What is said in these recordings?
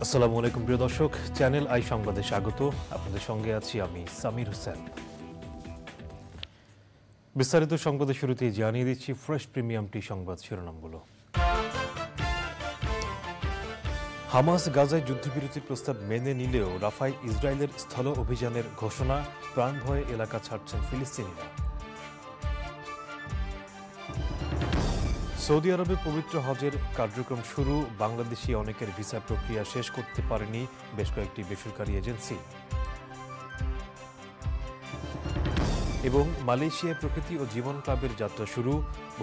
আসসালামু আলাইকুম প্রিয় দর্শক, চ্যানেল আই সংবাদে স্বাগত। আপনাদের সঙ্গে আছি আমি সামির হোসেন। বিস্তারিত সংবাদের শুরুতেই জানিয়ে দিচ্ছি ফ্রেশ প্রিমিয়াম টি সংবাদ শিরোনামগুলো। হামাস গাজায় যুদ্ধবিরতির প্রস্তাব মেনে নিলেও রাফায় ইসরায়েলের স্থল অভিযানের ঘোষণা, প্রাণ ভয়ে এলাকা ছাড়ছেন ফিলিস্তিনিরা। সৌদি আরবে পবিত্র হজের কার্যক্রম শুরু, বাংলাদেশি অনেকের ভিসা প্রক্রিয়া শেষ করতে পারেনি বেশ কয়েকটি বেসরকারি এজেন্সি। এবং মালয়েশিয়ায় প্রকৃতি ও জীবন ক্লাবের যাত্রা শুরু,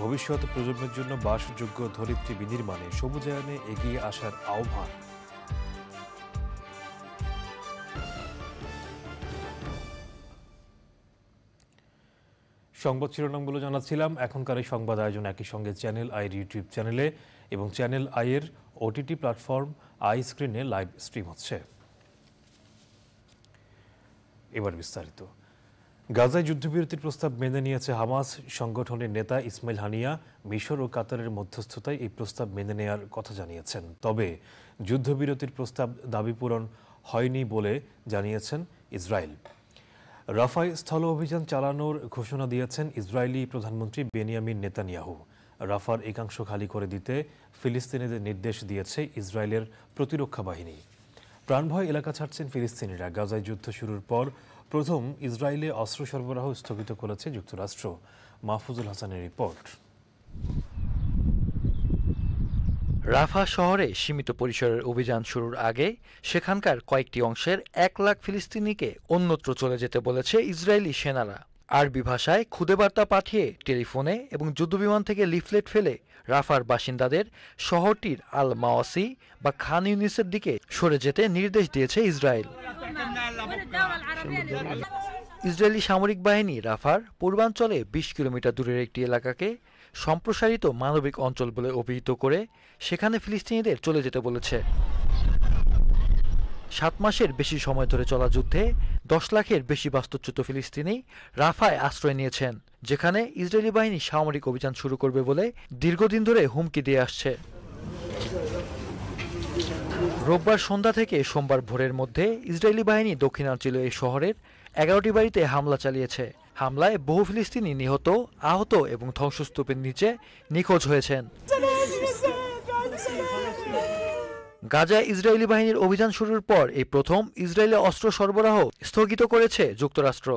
ভবিষ্যৎ প্রজন্মের জন্য বাসযোগ্য ধরিত্রী বিনির্মাণে সবুজায়নে এগিয়ে আসার আহ্বান। সংবাদ শিরোনামগুলো জানাচ্ছিলাম। এখনকার এই সংবাদ আয়োজন একই সঙ্গে চ্যানেল আইয়ের ইউটিউব চ্যানেলে এবং চ্যানেল আইয়ের ওটিটি প্ল্যাটফর্ম আই স্ক্রিনে লাইভ স্ট্রিম হচ্ছে। এবার বিস্তারিত। গাজায় যুদ্ধবিরতির প্রস্তাব মেনে নিয়েছে হামাস। সংগঠনের নেতা ইসমাইল হানিয়া মিশর ও কাতারের মধ্যস্থতায় এই প্রস্তাব মেনে নেয়ার কথা জানিয়েছেন। তবে যুদ্ধবিরতির প্রস্তাব দাবি পূরণ হয়নি বলে জানিয়েছেন ইসরায়েল। রাফায় স্থল অভিযান চালানোর ঘোষণা দিয়েছেন ইসরায়েলি প্রধানমন্ত্রী বেনিয়ামিন নেতানিয়াহু। রাফার একাংশ খালি করে দিতে ফিলিস্তিনিদের নির্দেশ দিয়েছে ইসরায়েলের প্রতিরক্ষা বাহিনী। প্রাণভয় এলাকা ছাড়ছেন ফিলিস্তিনিরা। গাজায় যুদ্ধ শুরুর পর প্রথম ইসরায়েলে অস্ত্র সরবরাহ স্থগিত করেছে যুক্তরাষ্ট্র। মাহফুজুল হাসানের রিপোর্ট। রাফা শহরে সীমিত পরিসরের অভিযান শুরুর আগে সেখানকার কয়েকটি অংশের 1 লাখ ফিলিস্তিনিকে অন্যত্র চলে যেতে বলেছে ইসরায়েলি সেনারা। আরবি ভাষায় খুদে বার্তা পাঠিয়ে, টেলিফোনে এবং যুদ্ধবিমান থেকে লিফলেট ফেলে রাফার বাসিন্দাদের শহরটির আল মাওয়াসি বা খান ইউনিসের দিকে সরে যেতে নির্দেশ দিয়েছে ইসরায়েল। ইসরায়েলি সামরিক বাহিনী রাফার পূর্বাঞ্চলে 20 কিলোমিটার দূরের একটি এলাকাকে সম্প্রসারিত মানবিক অঞ্চল বলে অভিহিত করে সেখানে ফিলিস্তিনিদের চলে যেতে বলেছে। 7 মাসের বেশি সময় ধরে চলা যুদ্ধে 10 লাখের বেশি বাস্তুচ্যুত ফিলিস্তিনি রাফায় আশ্রয় নিয়েছেন, যেখানে ইসরায়েলি বাহিনী সামরিক অভিযান শুরু করবে বলে দীর্ঘদিন ধরে হুমকি দিয়ে আসছে। রোববার সন্ধ্যা থেকে সোমবার ভোরের মধ্যে ইসরায়েলি বাহিনী দক্ষিণাঞ্চলীয় এই শহরের 11টি বাড়িতে হামলা চালিয়েছে। হামলায় বহু ফিলিস্তিনি নিহত, আহত এবং ধ্বংসস্তূপের নিচে নিখোঁজ হয়েছেন। গাজায় ইসরায়েলি বাহিনীর অভিযান শুরুর পর এই প্রথম ইসরায়েলে অস্ত্র সরবরাহ স্থগিত করেছে যুক্তরাষ্ট্র।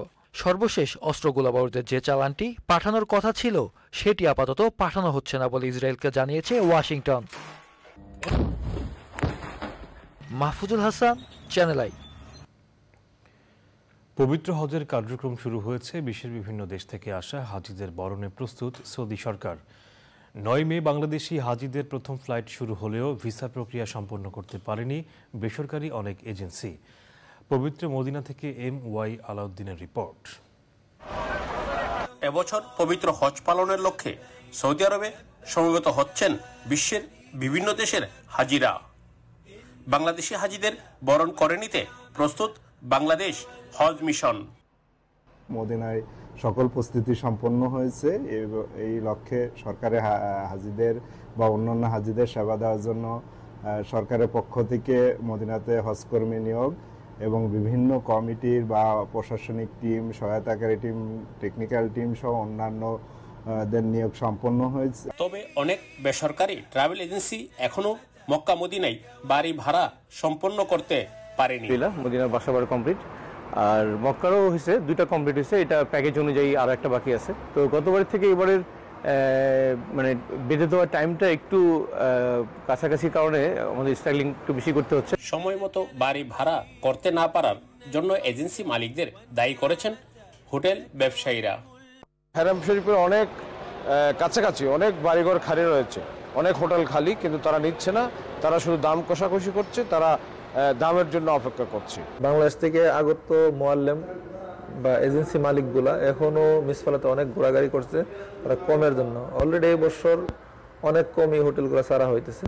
সর্বশেষ অস্ত্র গোলাবারুদের যে চালানটি পাঠানোর কথা ছিল সেটি আপাতত পাঠানো হচ্ছে না বলে ইসরায়েলকে জানিয়েছে Washington. Mahfuzul Hasan, channel I. পবিত্র হজের কার্যক্রম শুরু হয়েছে। বিশ্বের বিভিন্ন দেশ থেকে আসা হাজিদের বরণে প্রস্তুত সৌদি সরকার। 9 মে বাংলাদেশি হাজিদের প্রথম ফ্লাইট শুরু হলেও ভিসা প্রক্রিয়া সম্পন্ন করতে পারেনি বেসরকারি অনেক এজেন্সি। পবিত্র মদিনা থেকে MY আলাউদ্দিনের রিপোর্ট। এবছর পবিত্র হজ পালনের লক্ষ্যে সৌদি আরবে সমবেত হচ্ছেন বিশ্বের বিভিন্ন দেশের হাজিরা। বাংলাদেশি হাজিদের বরণ করে নিতে প্রস্তুত বাংলাদেশ হজ মিশন। মদিনায় সকল প্রস্তুতি সম্পন্ন হয়েছে। এই লক্ষ্যে সরকারের হাজিদের বা অন্যান্য হাজিদের সেবা দেওয়ার জন্য সরকারের পক্ষ থেকে মদিনাতে হজকর্মী নিয়োগ এবং বিভিন্ন কমিটির বা প্রশাসনিক টিম, সহায়তাকারী টিম, টেকনিক্যাল টিম সহ অন্যান্যদের নিয়োগ সম্পন্ন হয়েছে। তবে অনেক বেসরকারি ট্রাভেল এজেন্সি এখনো মক্কা মদিনায় বাড়ি ভাড়া সম্পন্ন করতে পারেনি। মদিনার বাসা ভাড়া কমপ্লিট, আর মক্কারও হয়েছে, 2টা কমপ্লিট হয়েছে। এটা প্যাকেজ অনুযায়ী আরো একটা বাকি আছে। তো গতবারের থেকে এবারের মানে বেঁধে দেওয়ার টাইমটা একটু কাছাকাছি কারণে আমাদের স্ট্রাগলিং একটু বেশি করতে হচ্ছে। সময় মতো বাড়ি ভাড়া করতে না পারার জন্য এজেন্সি মালিকদের দায়ী করেছেন হোটেল ব্যবসায়ীরা। হারাম শরীফের অনেক কাছাকাছি অনেক বাড়িঘর খালি রয়েছে, অনেক হোটেল খালি, কিন্তু তারা নিচ্ছে না। তারা শুধু দাম কষাকষি করছে, তারা দামের জন্য অপেক্ষা করছে। বাংলাদেশ থেকে আগত মোয়াল্লেম বা এজেন্সি মালিকগুলা এখনো মিসফালাতে অনেক ঘোরাঘুরি করছে তারা কমের জন্য। অলরেডি এই বছর অনেক কমই হোটেলগুলো ছাড়া হইতেছে।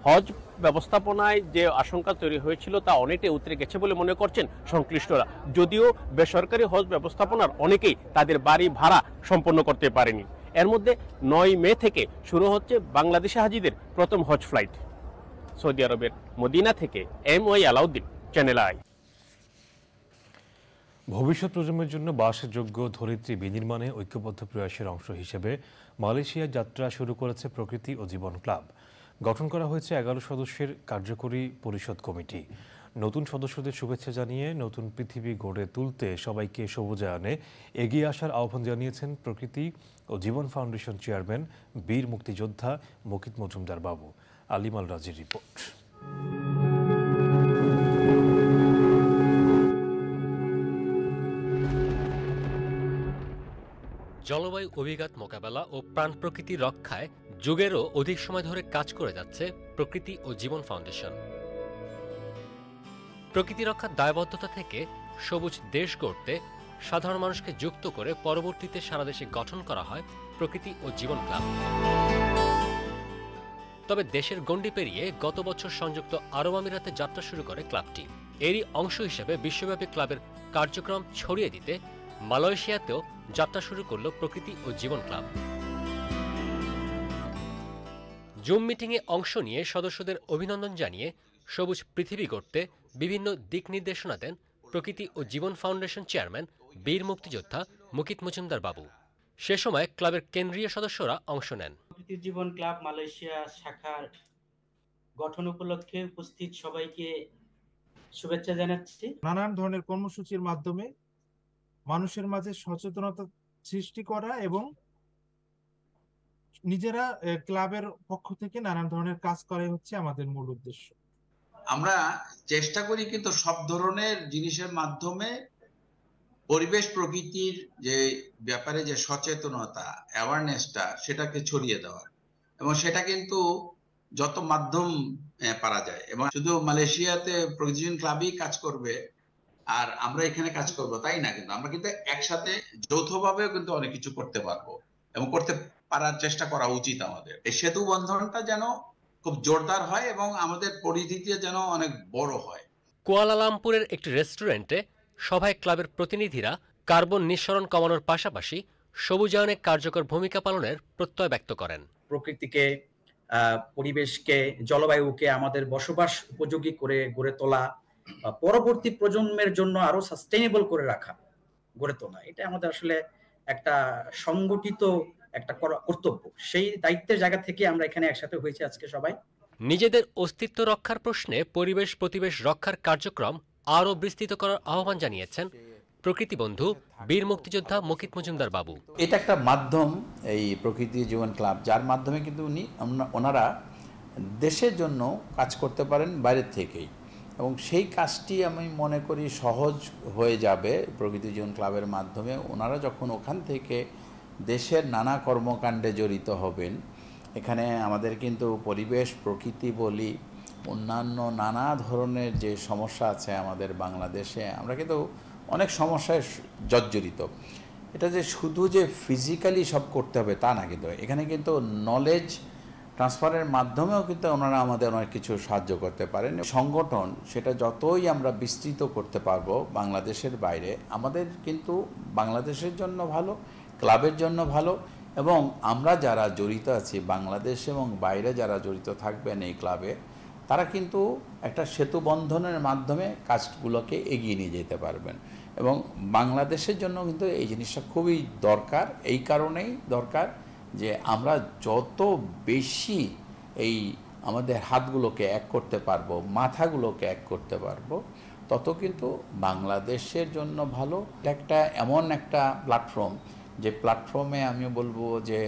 হজ ব্যবস্থাপনায় যে আশঙ্কা তৈরি হয়েছিল তা অনেকটাই উতরে গেছে বলে মনে করছেন সংশ্লিষ্টরা, যদিও বেসরকারি হজ ব্যবস্থাপনার অনেকেই তাদের বাড়ি ভাড়া সম্পন্ন করতে পারেনি। এর মধ্যে 9 মে থেকে শুরু হচ্ছে বাংলাদেশি হাজিদের প্রথম হজ ফ্লাইট। সৌদি আরবের মদিনা থেকে MY আলাউদ্দিন, চ্যানেল আই। ভবিষ্যৎ প্রজন্মের জন্য বাসযোগ্য ধরিত্রী বিনির্মাণে ঐক্যবদ্ধ প্রয়াসের অংশ হিসেবে মালয়েশিয়ার যাত্রা শুরু করেছে প্রকৃতি ও জীবন ক্লাব। গঠন করা হয়েছে 11 সদস্যের কার্যকরী পরিষদ কমিটি। নতুন সদস্যদের শুভেচ্ছা জানিয়ে নতুন পৃথিবী গড়ে তুলতে সবাইকে সবুজায়নে এগিয়ে আসার আহ্বান জানিয়েছেন প্রকৃতি ও জীবন ফাউন্ডেশন চেয়ারম্যান বীর মুক্তিযোদ্ধা মুকিত মজুমদার বাবু। আলিমাল রাজির রিপোর্ট। জলবায়ু অভিঘাত মোকাবেলা ও প্রাণ প্রকৃতি রক্ষায় যুগেরও অধিক সময় ধরে কাজ করে যাচ্ছে প্রকৃতি ও জীবন ফাউন্ডেশন। প্রকৃতি রক্ষার দায়বদ্ধতা থেকে সবুজ দেশ গড়তে সাধারণ মানুষকে যুক্ত করে পরবর্তীতে সারা দেশে গঠন করা হয় প্রকৃতি ও জীবন ক্লাব। তবে দেশের গণ্ডি পেরিয়ে গত বছর সংযুক্ত আরব আমিরাতে যাত্রা শুরু করে ক্লাবটি। এরই অংশ হিসেবে বিশ্বব্যাপী ক্লাবের কার্যক্রম ছড়িয়ে দিতে মালয়েশিয়াতেও যাত্রা শুরু করল প্রকৃতি ও জীবন ক্লাব। জুম মিটিংয়ে অংশ নিয়ে সদস্যদের অভিনন্দন জানিয়ে সবুজ পৃথিবী গড়তে বিভিন্ন দিক নির্দেশনা দেন প্রকৃতি ও জীবন ফাউন্ডেশন চেয়ারম্যান বীর মুক্তিযোদ্ধা মুকিত মজুমদার বাবু। সে সময় ক্লাবের কেন্দ্রীয় সদস্যরা অংশ নেন। প্রকৃতি জীবন ক্লাব মালয়েশিয়া শাখার গঠন উপলক্ষে উপস্থিত সবাইকে শুভেচ্ছা জানাচ্ছি। নানান ধরনের কর্মসূচির মাধ্যমে মানুষের মাঝে সচেতনতা সৃষ্টি করা এবং নিজেরা ক্লাবের পক্ষ থেকে নানান ধরনের কাজ করাই হচ্ছে আমাদের মূল উদ্দেশ্য। আমরা চেষ্টা করি কিন্তু সব ধরনের জিনিসের মাধ্যমে পরিবেশ প্রকৃতির যে ব্যাপারে যে সচেতনতা, অ্যাওয়ারনেসটা, সেটাকে ছড়িয়ে দেওয়ার, এবং সেটা কিন্তু যত মাধ্যম পারা যায়। এবং শুধু মালয়েশিয়াতে প্রকৃতি ক্লাবই কাজ করবে আর আমরা এখানে কাজ করব তাই না, কিন্তু আমরা কিন্তু একসাথে যৌথভাবেও কিন্তু অনেক কিছু করতে পারবো এবং করতে পারার চেষ্টা করা উচিত আমাদের। এই সেতু বন্ধনটা যেন খুব জোরদার হয় এবং আমাদের পরিধিতে যেন অনেক বড় হয়। কুয়ালালামপুরের একটি রেস্টুরেন্টে সভায় ক্লাবের প্রতিনিধিরা কার্বন নিঃসরণ কমানোর পাশাপাশি সবুজায়নে কার্যকর ভূমিকা পালনের প্রত্যয় ব্যক্ত করেন। প্রকৃতিকে, পরিবেশকে, জলবায়ুকে আমাদের বসবাস উপযোগী করে গড়ে তোলা, পরবর্তী প্রজন্মের জন্য আরো সাস্টেইনেবল করে রাখা, গড়ে তোলা, এটা আমাদের আসলে একটা সংগঠিত একটা কর্তব্য। সেই দায়িত্বের জায়গা থেকে আমরা এখানে একসাথে হয়েছি আজকে সবাই। নিজেদের অস্তিত্ব রক্ষার প্রশ্নে পরিবেশ প্রতিবেশ রক্ষার কার্যক্রম আরও বিস্তৃত করার আহ্বান জানিয়েছেন প্রকৃতি বন্ধু বীর মুক্তিযোদ্ধা মুকিত মজুমদার বাবু। এটা একটা মাধ্যম, এই প্রকৃতি জীবন ক্লাব, যার মাধ্যমে কিন্তু ওনারা দেশের জন্য কাজ করতে পারেন বাইরের থেকেই, এবং সেই কাজটি আমি মনে করি সহজ হয়ে যাবে প্রকৃতি জীবন ক্লাবের মাধ্যমে। ওনারা যখন ওখান থেকে দেশের নানা কর্মকাণ্ডে জড়িত হবেন, এখানে আমাদের কিন্তু পরিবেশ প্রকৃতি বলি, অন্যান্য নানা ধরনের যে সমস্যা আছে আমাদের বাংলাদেশে, আমরা কিন্তু অনেক সমস্যায় জর্জরিত। এটা যে শুধু যে ফিজিক্যালি সব করতে হবে তা না, কিন্তু এখানে কিন্তু নলেজ ট্রান্সফারের মাধ্যমেও কিন্তু ওনারা আমাদের অনেক কিছু সাহায্য করতে পারেন। সংগঠন সেটা যতই আমরা বিস্তৃত করতে পারবো বাংলাদেশের বাইরে, আমাদের কিন্তু বাংলাদেশের জন্য ভালো, ক্লাবের জন্য ভালো, এবং আমরা যারা জড়িত আছি বাংলাদেশ এবং বাইরে যারা জড়িত থাকবেন এই ক্লাবে, তারা কিন্তু একটা সেতু বন্ধনের মাধ্যমে কাজগুলোকে এগিয়ে নিয়ে যেতে পারবেন। এবং বাংলাদেশের জন্য কিন্তু এই জিনিসটা খুবই দরকার। এই কারণেই দরকার যে আমরা যত বেশি এই আমাদের হাতগুলোকে এক করতে পারবো, মাথাগুলোকে এক করতে পারবো, তত কিন্তু বাংলাদেশের জন্য ভালো। একটা এমন একটা প্ল্যাটফর্ম, যে প্ল্যাটফর্মে আমি বলবো যে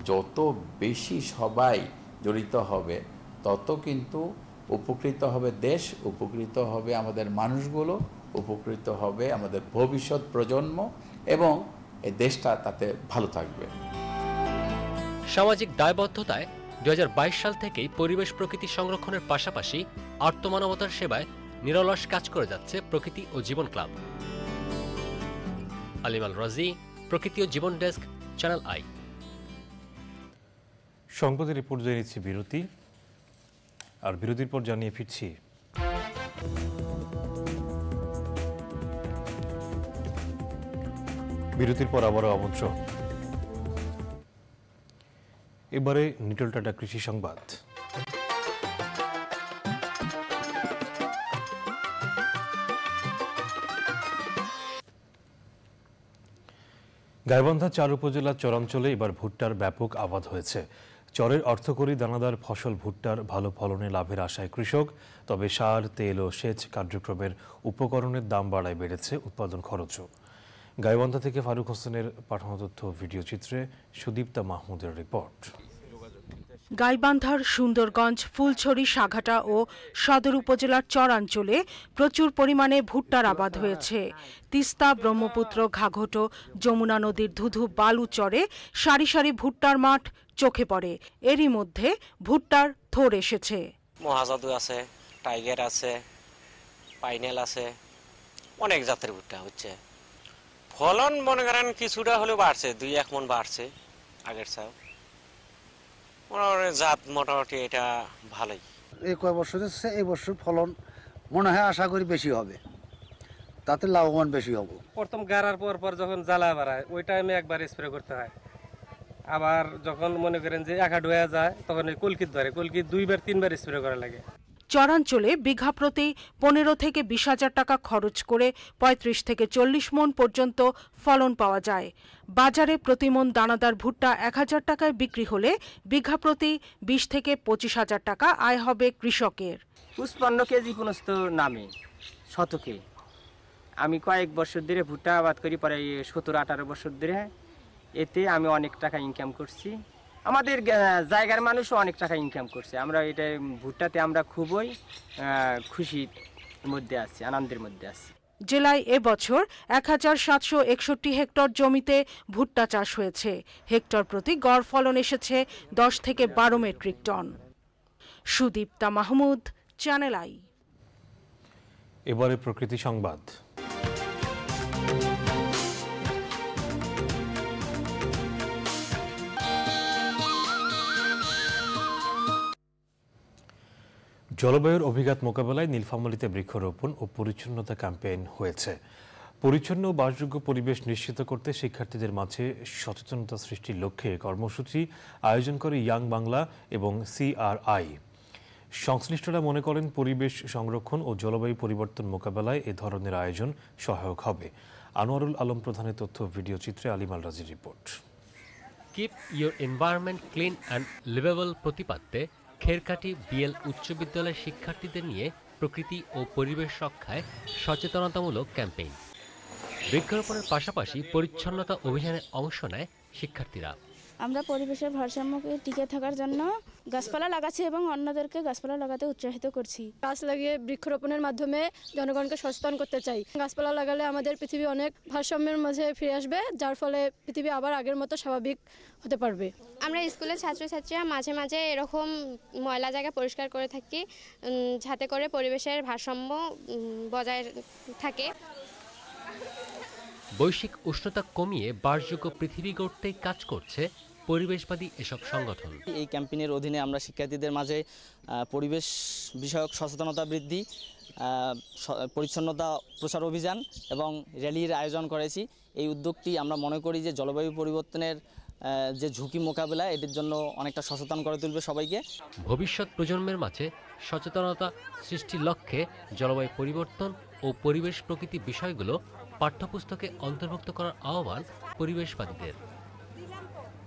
যত বেশি সবাই জড়িত হবে তত কিন্তু উপকৃত হবে দেশ, উপকৃত হবে আমাদের মানুষগুলো, উপকৃত হবে আমাদের ভবিষ্যৎ প্রজন্ম, এবং এই দেশটা তাতে ভালো থাকবে। সামাজিক দায়বদ্ধতায় 2022 সাল থেকেই পরিবেশ প্রকৃতি সংরক্ষণের পাশাপাশি আর্তমানবতার সেবায় নিরলস কাজ করে যাচ্ছে প্রকৃতি ও জীবন ক্লাব। আলিমাল রাজি, প্রকৃতি ও জীবন ডেস্ক, চ্যানেল আই। সংবাদের রিপোর্ট জানিয়েছি বিরতি, আর বিরতির পর জানিয়ে ফিরছি বিরতির পর আবারও আমন্ত্রণ। এবারে নিটল টাটা কৃষি সংবাদ। গাইবান্ধা 4 উপজেলার চরাঞ্চলে এবার ভুট্টার ব্যাপক আবাদ হয়েছে। চরের অর্থকরী দানাদার ফসল ভুট্টার ভালো ফলনে লাভের আশায় কৃষক, তবে সার, তেল ও সেচ কার্যক্রমের উপকরণের দাম বাড়ায় বেড়েছে উৎপাদন খরচও। গাইবান্ধা থেকে ফারুক হোসেনের পাঠানো তথ্য ভিডিও চিত্রে সুদীপ্তা মাহমুদের রিপোর্ট। গাইবান্ধার সুন্দরগঞ্জ, ফুলছড়ি, সাঘাটা ও সদর উপজেলার চরাঞ্চলে প্রচুর পরিমাণে ভুট্টার আবাদ হয়েছে। তিস্তা, ব্রহ্মপুত্র, ঘাঘট, যমুনা নদীর ধুধু বালু চরে সারি সারি ভুট্টার মাঠ চোখে পড়ে। এরই মধ্যে ভুট্টার থোর এসেছে। মহাজাদু আছে, টাইগার আছে, পাইনেল আছে, অনেক জাতের ভুট্টা হচ্ছে। ফলন মনে করেন কিছুটা হলেও বাড়ছে, 2-1 মণ বাড়ছে আগের চাও। জাত মোটামুটি এটা ভালোই। এই কয় বছর এই বছর ফলন মনে হয় আশা করি বেশি হবে, তাতে লাভবান বেশি হবো। প্রথম গাড়ার পর যখন জ্বালা বাড়ায় ওই টাইমে একবার স্প্রে করতে হয়। আবার যখন মনে করেন যে একাড হয়ে যায় তখন ওই কলকিত ধরে, কলকিত 2-3 বার স্প্রে করা লাগে। চরাঞ্চলে বিঘা প্রতি 15 থেকে 20 হাজার টাকা খরচ করে 35 থেকে 40 মণ পর্যন্ত ফলন পাওয়া যায়। বাজারে প্রতি মণ দানাদার ভুট্টা 1000 টাকায় বিক্রি হলে বিঘা প্রতি 20 থেকে 25 হাজার টাকা আয় হবে কৃষকের। 55 কেজি পুনস্ত নামে শতকে। আমি কয়েক বছর ধরে ভুট্টা আবাদ করি, পরে 17-18 বছর ধরে। এতে আমি অনেক টাকা ইনকাম করছি, আমাদের জায়গার মানুষও অনেক টাকা ইনকাম করছে। আমরা এটা ভুট্টাতে আমরা খুবই খুশির মধ্যে আছি, আনন্দের মধ্যে আছি। জেলায় এবছর 1761 হেক্টর জমিতে ভুট্টা চাষ হয়েছে। হেক্টর প্রতি গড় ফলন এসেছে 10 থেকে 12 metric ton. Sudipta Mahmud, channel I. এবারে প্রকৃতি সংবাদ। জলবায়ুর অভিঘাত মোকাবেলায় নীলফামারীতে বৃক্ষরোপণ ও পরিচ্ছন্নতা ক্যাম্পেইন হয়েছে। পরিচ্ছন্ন ও বাসযোগ্য পরিবেশ নিশ্চিত করতে শিক্ষার্থীদের মাঝে সচেতনতা সৃষ্টির লক্ষ্যে কর্মসূচি আয়োজন করে ইয়াং বাংলা এবং CRI। সংশ্লিষ্টরা মনে করেন পরিবেশ সংরক্ষণ ও জলবায়ু পরিবর্তন মোকাবেলায় এ ধরনের আয়োজন সহায়ক হবে। আনোয়ারুল আলম প্রধানের তথ্য ভিডিও চিত্রে আলিমাল রাজির report. Keep your environment clean and livable প্রতিপাদ্যে খেরকাটি BL উচ্চ বিদ্যালয়ের শিক্ষার্থীদের নিয়ে প্রকৃতি ও পরিবেশ রক্ষায় সচেতনতামূলক ক্যাম্পেইন। বৃক্ষরোপণের পাশাপাশি পরিচ্ছন্নতা অভিযানে অংশ নেয় শিক্ষার্থীরা। আমরা পরিবেশের ভারসাম্যকে টিকে থাকার জন্য গাছপালা লাগাচ্ছি এবং অন্যদেরকে গাছপালা লাগাতে উৎসাহিত করছি। গাছ লাগিয়ে বৃক্ষরোপণের মাধ্যমে জনগণকে সচেতন করতে চাই। গাছপালা লাগালে আমাদের পৃথিবী অনেক ভারসাম্যের মাঝে ফিরে আসবে, যার ফলে পৃথিবী আবার আগের মতো স্বাভাবিক হতে পারবে। আমরা স্কুলের ছাত্রছাত্রীরা মাঝে মাঝে এরকম ময়লা জায়গা পরিষ্কার করে থাকি, যাতে করে পরিবেশের ভারসাম্য বজায় থাকে। বৈশ্বিক উষ্ণতা কমিয়ে বাসযোগ্য পৃথিবী গড়তেই কাজ করছে পরিবেশবাদী এসব সংগঠন। এই ক্যাম্পেইনের অধীনে আমরা শিক্ষার্থীদের মাঝে পরিবেশ বিষয়ক সচেতনতা বৃদ্ধি, পরিচ্ছন্নতা প্রচার অভিযান এবং র্যালির আয়োজন করেছি। এই উদ্যোগটি আমরা মনে করি যে জলবায়ু পরিবর্তনের যে ঝুঁকি মোকাবেলা এটির জন্য অনেকটা সচেতন করে তুলবে সবাইকে। ভবিষ্যৎ প্রজন্মের মাঝে সচেতনতা সৃষ্টির লক্ষ্যে জলবায়ু পরিবর্তন ও পরিবেশ প্রকৃতি বিষয়গুলো পাঠ্যপুস্তকে অন্তর্ভুক্ত করার আহ্বান পরিবেশবাদীদের।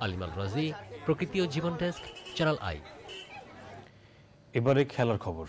আলিমাল রাজি, প্রকৃতি ও জীবন ডেস্ক, চ্যানেল আই। এবারে খেলার খবর।